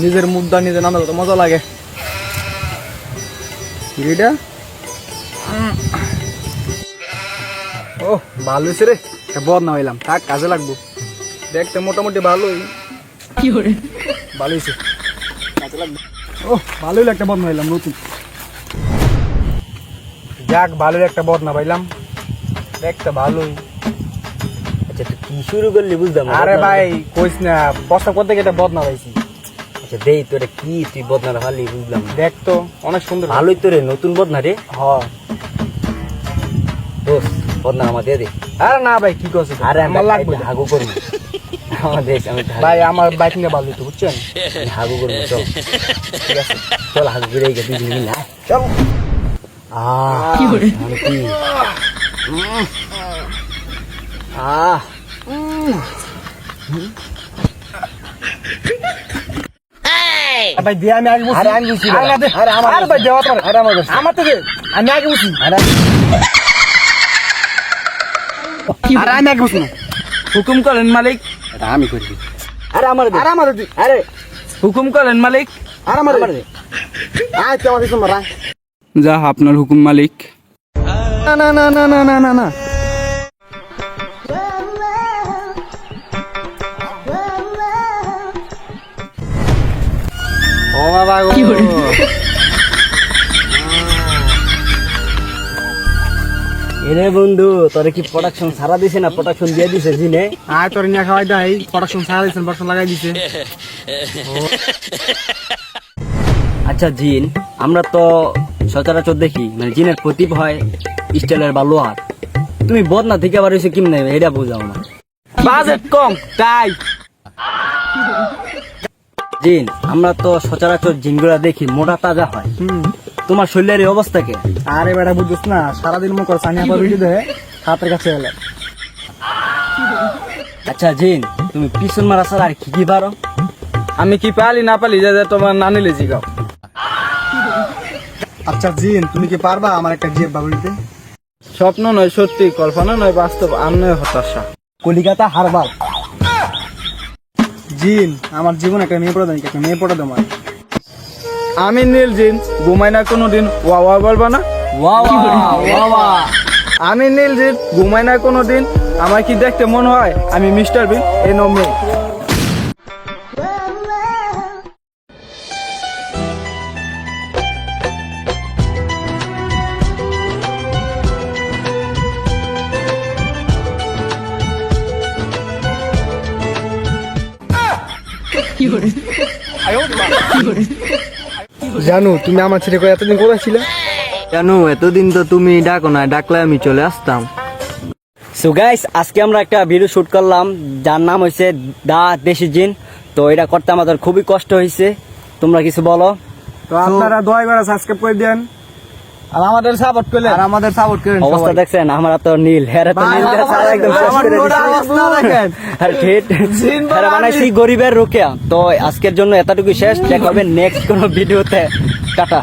নিজের মুদ্রা নিজে নামে তো মজা লাগে। এটা ও ভালো হয়েছে রে, একটা বদ না হইলাম, থাক কাজে লাগবো। দেখতে মোটামুটি ভালোই, ভালো হয়েছে, কাজে লাগবে। ও ভালোই একটা বদ না হইলাম নতুন। যাক ভালোই একটা বদ না পাইলাম, দেখতে ভালোই। আচ্ছা তুই কি শুরু করলি বুঝলাম না। আরে ভাই কইস না, প্রস্তাব করতে গিয়ে একটা বদ না পাইছি। আচ্ছা দেই তোরে কি তুই বদনাটা ভালি বুঝলাম না। দেখ তো অনেক সুন্দর। ভালোই তোরে নতুন বদনা রে। হ দোস্ত বদনা আমার দিয়ে দে। আরে না ভাই কি করছিস? আরে আমার লাগবে না। হাগু করবো আমার দেখ আমি ভাই আমার বাইক নিয়ে ভালো হইতো বুঝছেন। হাগু করবো চল। ঠিক আছে চল হাগু করে গিয়ে দুই দিন মিলে চল। কি করে কি ভাই দিয়ে আমি আগে বসি। আরে আমি বুঝছি আরে না দে। আরে আমার আরে ভাই দেওয়া তোর। আরে আমার কাছে। আমার তো দে, আমি আগে বসি। আরে আরে আমি আগে বসি না। হুকুম করেন মালিক। এটা আমি করবি। আরে আমার দে। আরে আমার দে। আরে হুকুম করেন মালিক। আরে আমার আমার দে। দে। আয় তুই আমার কিছু মারা। যা আপনার হুকুম মালিক। না না না না না না না না। ও বাবা গো। এরে বন্ধু তোরে কি প্রোডাকশন সারা দিছে না প্রোডাকশন দিয়ে দিছে জিনে? আয় তোর নিয়ে খাওয়াই দেয়, প্রোডাকশন ছাড়া দিয়েছেন, প্রোডাকশন লাগাই দিছে। আচ্ছা জিন, আমরা তো সচরাচর দেখি মানে জিনের প্রতীপ হয় স্টাইলের বা লোহার। তুমি বদনা থেকে আবার হয়েছে কেমনে এটা বোঝাও না। বাজেট কম তাই। জিন আমরা তো সচরাচর জিনগুলা দেখি মোটা তাজা হয়, তোমার শরীরের এই অবস্থা কে? আরে বেটা বুঝছিস না, সারাদিন মুখ করে সানিয়া পর ভিডিও দেয়, হাতের কাছে এলে। আচ্ছা জিন তুমি পিছন মারা ছাড়া আর কি কি পারো? আমি কি পালি না পালি যা যা তোমার নানিলে জিগাও। আচ্ছা জিন তুমি কি পারবা আমার একটা জিএফ বাবুলিতে? স্বপ্ন নয় সত্যি, কল্পনা নয় বাস্তব, আর নয় হতাশা। কলিকাতা হারবাল। জিন আমার জীবন একটা মেয়ে পড়া দেন, একটা মেয়ে পড়া দেবো। আমি নীল জিন, ঘুমাই না কোনোদিন, ওয়া ওয়া বলবা না। ওয়া ওয়া ওয়া আমি নীল জিন, ঘুমাই না কোনোদিন, আমার কি দেখতে মনে হয় আমি মিস্টার বিন? এ নো মে। জানো তুমি আমার ছেলে করে এতদিন কোথায় ছিলে? কেন এতদিন তো তুমি ডাকো না, ডাকলে আমি চলে আসতাম। সো গাইস আজকে আমরা একটা ভিডিও শুট করলাম যার নাম হয়েছে দা দেশি জিন। তো এটা করতে আমাদের খুবই কষ্ট হয়েছে, তোমরা কিছু বলো। তো আপনারা দয়া করে সাবস্ক্রাইব করে দেন আর আমাদের সাপোর্ট করলে। আর আমাদের সাপোর্ট করেন। অবস্থা দেখছেন আমরা তো নীল, হেরা তো নীল দিয়ে সারা একদম শেষ করে দিছি। আর ঠিক হেরা বানাইছি গরিবের রোকেয়া। তো আজকের জন্য এতটুকু শেষ, দেখা হবে নেক্সট কোনো ভিডিওতে। টাটা।